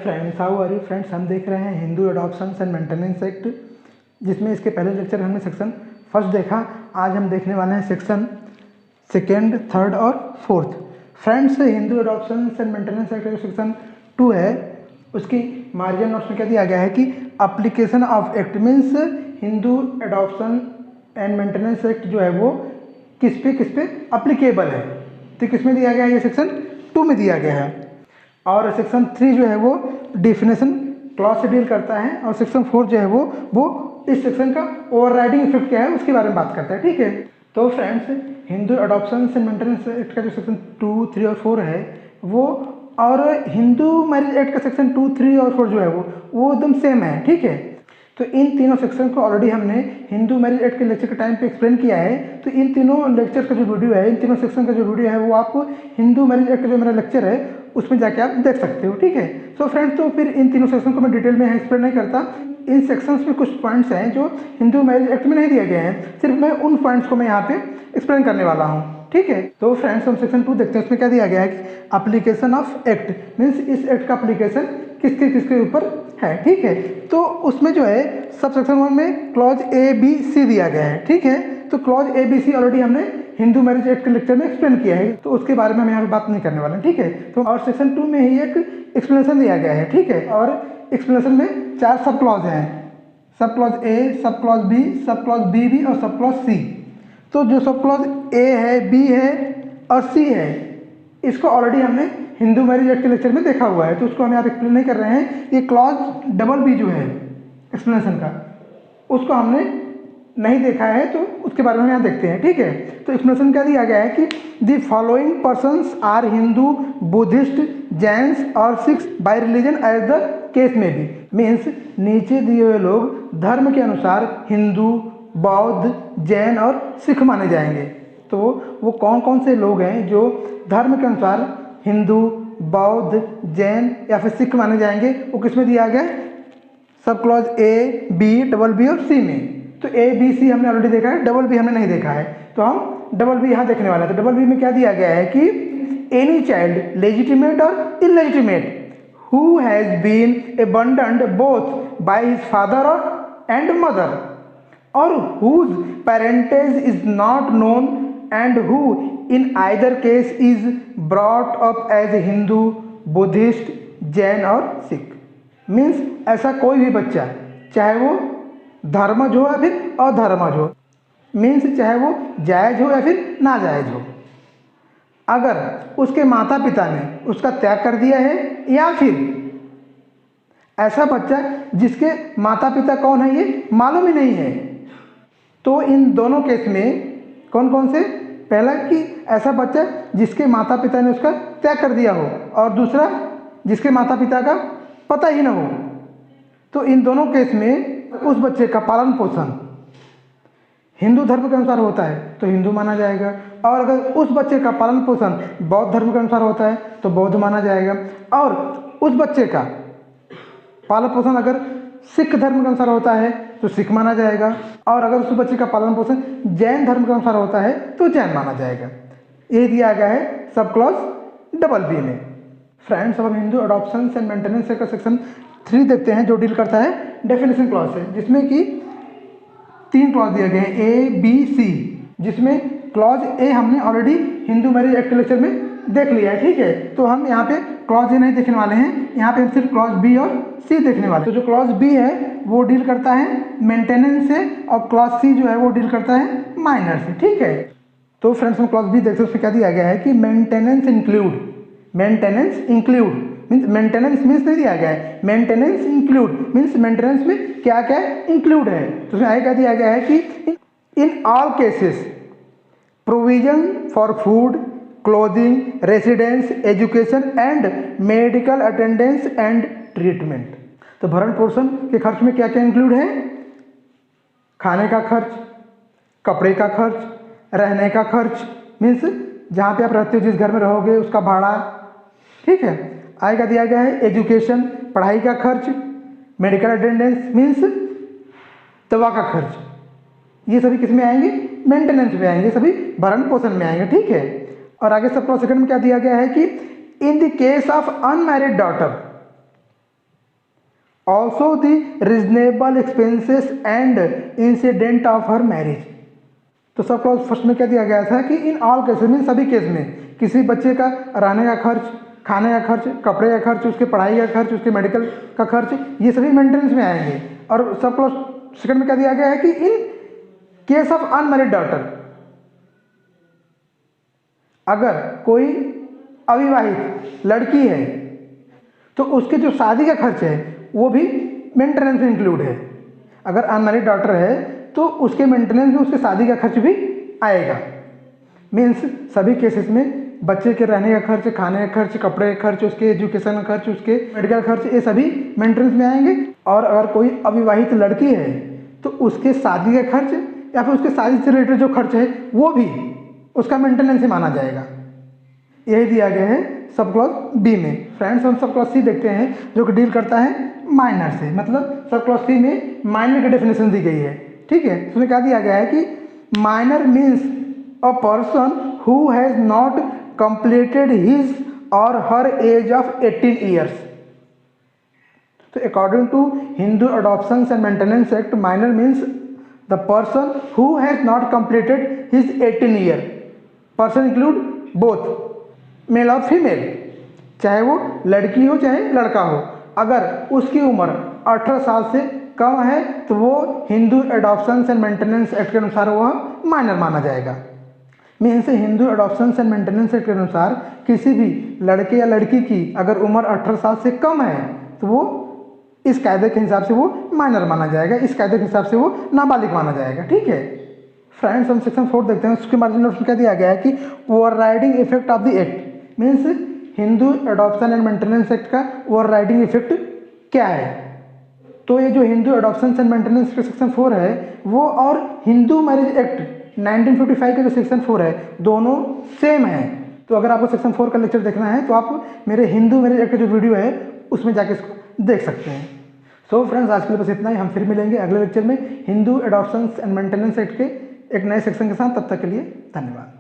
Friends, how are you friends. हम देख रहे हैं Hindu adoptions and maintenance act, जिसमें इसके पहले लेक्चर हमने सेक्शन फर्स्ट देखा। आज हम देखने वाले हैं सेक्शन सेकेंड, थर्ड और fourth. Friends, Hindu adoptions and maintenance act जो सेक्शन 2 है, उसकी मार्जिन नोट्स में क्या दिया गया है कि application of act means Hindu adoption and maintenance act जो है वो किस पे अप्लीकेबल है। तो किस में दिया गया है? ये सेक्शन 2 में दिया गया है। और सेक्शन 3 जो है वो डिफिनेशन क्लॉज से डील करता है, और सेक्शन 4 जो है वो इस सेक्शन का ओवरराइडिंग इफेक्ट क्या है उसके बारे में बात करता है। ठीक है, तो friends, Hindu adoption and maintenance act का जो सेक्शन 2, 3 और 4 है वो, और हिंदू मैरिज एक्ट का सेक्शन 2, 3 और 4 जो है वो एकदम सेम है। ठीक है, तो इन तीनों सेक्शन को ऑलरेडी हमने हिंदू मैरिज एक्ट के लेक्चर के टाइम पे एक्सप्लेन किया है। तो इन तीनों लेक्चर का जो वीडियो है, इन तीनों सेक्शन का जो वीडियो है, वो आपको हिंदू मैरिज एक्ट का जो मेरा लेक्चर है उसमें जाके आप देख सकते हो। ठीक है, सो फ्रेंड्स, तो फिर इन तीनों सेक्शन को मैं डिटेल में एक्सप्लेन नहीं करता। इन सेक्शंस में कुछ पॉइंट्स हैं जो हिंदू मैरिज एक्ट में नहीं दिए गए हैं, सिर्फ मैं उन पॉइंट्स को मैं यहाँ पे एक्सप्लेन करने वाला हूँ। ठीक है, तो फ्रेंड्स, हम सेक्शन 2 देखते हैं। उसमें क्या दिया गया है कि एप्लीकेशन ऑफ एक्ट मीन्स इस एक्ट का एप्लीकेशन किसके ऊपर है। ठीक है, तो उसमें जो है सब सेक्शन 1 में क्लॉज ABC दिया गया है। ठीक है, तो क्लॉज ABC ऑलरेडी हमने हिंदू मैरिज एक्ट के लेक्चर में एक्सप्लेन किया है, तो उसके बारे में हम यहाँ पे बात नहीं करने वाले हैं। ठीक है, तो और सेक्शन 2 में ही एक एक्सप्लेनेशन दिया गया है। ठीक है, और एक्सप्लेनेशन में 4 सब क्लॉज हैं, sub clause A, sub clause B, sub clause BB और सब क्लॉज C। तो जो सब क्लॉज A है, B है और C है, इसको ऑलरेडी हमने हिंदू मैरिज एक्ट के लेक्चर में देखा हुआ है, तो उसको हम यहाँ एक्सप्लेन नहीं कर रहे हैं। ये क्लॉज BB जो है एक्सप्लेनेशन का, उसको हमने नहीं देखा है, तो उसके बारे में यहाँ देखते हैं। ठीक है, तो एक्सप्लेनेशन क्या दिया गया है कि the following persons are Hindu, Buddhist, Jains और Sikhs by religion as the case में भी। मीन्स नीचे दिए हुए लोग धर्म के अनुसार हिंदू, बौद्ध, जैन और सिख माने जाएंगे। तो वो कौन कौन से लोग हैं जो धर्म के अनुसार हिंदू, बौद्ध, जैन या फिर सिख माने जाएंगे, वो किस में दिया गया? Sub clause A, B, BB और C में। तो A, B, C हमने ऑलरेडी देखा है, BB हमने नहीं देखा है, तो हम BB यहाँ देखने वाले हैं। तो BB में क्या दिया गया है कि एनी चाइल्ड लेजिटिमेट और illegitimate who has been abandoned both by his father and mother or whose parentage is not known and who in either case is brought up as a Hindu, Buddhist, Jain और Sikh। Means ऐसा कोई भी बच्चा, चाहे वो धर्मज हो या फिर अधर्मज हो, मीन्स चाहे वो जायज हो या फिर नाजायज हो, अगर उसके माता पिता ने उसका त्याग कर दिया है, या फिर ऐसा बच्चा जिसके माता पिता कौन है ये मालूम ही नहीं है, तो इन दोनों केस में कौन कौन से? पहला कि ऐसा बच्चा जिसके माता पिता ने उसका त्याग कर दिया हो, और दूसरा जिसके माता पिता का पता ही ना हो। तो इन दोनों केस में उस बच्चे का पालन पोषण हिंदू धर्म के अनुसार होता है तो हिंदू माना जाएगा, और अगर उस बच्चे का पालन पोषण बौद्ध धर्म के अनुसार होता है तो बौद्ध माना जाएगा, और उस बच्चे का पालन पोषण अगर सिख धर्म के अनुसार होता है तो सिख माना जाएगा, और अगर उस बच्चे का पालन पोषण जैन धर्म के अनुसार होता है तो जैन माना जाएगा। ये दिया गया है सब क्लॉज BB में। फ्रेंड्स, अब हम हिंदू एडॉप्शन एंड मेंटेनेंस का सेक्शन 3 देखते हैं, जो डील करता है डेफिनेशन क्लॉज से, जिसमें कि 3 क्लॉज दिए गए हैं A, B, C, जिसमें क्लॉज A हमने already Hindu marriage act lecture में देख लिया है। ठीक है, तो हम यहाँ पे क्लॉज A नहीं देखने वाले हैं, यहाँ पे हम सिर्फ क्लॉज B और C देखने वाले हैं। तो जो क्लॉज B है वो डील करता है मेंटेनेंस से, और क्लॉज C जो है वो डील करता है माइनर से। ठीक है, तो फ्रेंड्स, हम क्लॉज B देखते हैं। उसमें क्या दिया गया है कि maintenance include means maintenance means नहीं दिया गया है, मेंटेनेंस इंक्लूड मीन्स मेंटेनेंस में क्या क्या इंक्लूड है। तो उसमें आगे क्या दिया गया है कि in all cases provision for food, clothing, residence, education and medical attendance and treatment. तो भरण पोषण के खर्च में क्या क्या इंक्लूड है? खाने का खर्च, कपड़े का खर्च, रहने का खर्च मीन्स जहाँ पे आप रहते हो, जिस घर में रहोगे उसका भाड़ा। ठीक है, आगे दिया गया है एजुकेशन, पढ़ाई का खर्च, मेडिकल अटेंडेंस मीन्स दवा का खर्च। ये सभी किस में आएंगे? मेंटेनेंस में आएंगे, सभी भरण पोषण में आएंगे। ठीक है, और आगे सब क्लॉज सेकंड में क्या दिया गया है कि in the case of unmarried daughter also the reasonable expenses and incident of her marriage. तो सब क्लॉज फर्स्ट में क्या दिया गया था कि इन ऑल केसेस में, सभी केस में, किसी बच्चे का रहने का खर्च, खाने का खर्च, कपड़े का खर्च, उसके पढ़ाई का खर्च, उसके मेडिकल का खर्च, ये सभी मेंटेनेंस में आएंगे। और सब क्लॉज सेकंड में क्या दिया गया है कि in case of unmarried daughter, अगर कोई अविवाहित लड़की है तो उसके जो शादी का खर्च है वो भी मेंटेनेंस में इंक्लूड है। अगर अनमैरिड डॉटर है तो उसके मेंटेनेंस में उसके शादी का खर्च भी आएगा। मीन्स सभी केसेस में बच्चे के रहने का खर्च, खाने का खर्च, कपड़े का खर्च, उसके एजुकेशन का खर्च, उसके मेडिकल खर्च, ये सभी मेंटेनेंस में आएंगे। और अगर कोई अविवाहित लड़की है तो उसके शादी का खर्च या फिर उसके शादी से रिलेटेड जो खर्च है वो भी उसका मेंटेनेंस ही माना जाएगा। यही दिया गया है सब क्लॉज बी में। फ्रेंड्स, हम सब क्लॉज सी देखते हैं जो कि डील करता है माइनर से, मतलब सब क्लॉज सी में माइनर की डेफिनेशन दी गई है। ठीक है, उसमें क्या दिया गया है कि minor means a person who has not completed his or her age of 18 years. तो according to Hindu adoption and maintenance act, minor means the person who has not completed his 18 year. Person include both male और female, चाहे वो लड़की हो चाहे लड़का हो। अगर उसकी उम्र 18 साल से कम है तो वो Hindu adoption and maintenance act के अनुसार वह माइनर माना जाएगा। Means Hindu adoption and maintenance act के अनुसार किसी भी लड़के या लड़की की अगर उम्र 18 साल से कम है तो वो इस कायदे के हिसाब से वो माइनर माना जाएगा, इस कायदे के हिसाब से वो नाबालिग माना जाएगा। ठीक है फ्रेंड्स, हम सेक्शन 4 देखते हैं। उसके मार्जिन में क्या दिया गया है कि overriding effect of the act. Means Hindu adoption and maintenance act का ओवरराइडिंग इफेक्ट क्या है। तो ये जो हिंदू एडॉप्शन एंड मेंटेनेंस का सेक्शन 4 है वो और हिंदू मैरिज एक्ट 1955 का जो सेक्शन 4 है दोनों सेम है। तो अगर आपको सेक्शन 4 का लेक्चर देखना है तो आप मेरे हिंदू मैरिज एक्ट का जो वीडियो है उसमें जाके इसको देख सकते हैं। सो फ्रेंड्स, आज के लिए बस इतना ही। हम फिर मिलेंगे अगले लेक्चर में Hindu adoption and maintenance act के एक नए सेक्शन के साथ। तब तक के लिए धन्यवाद।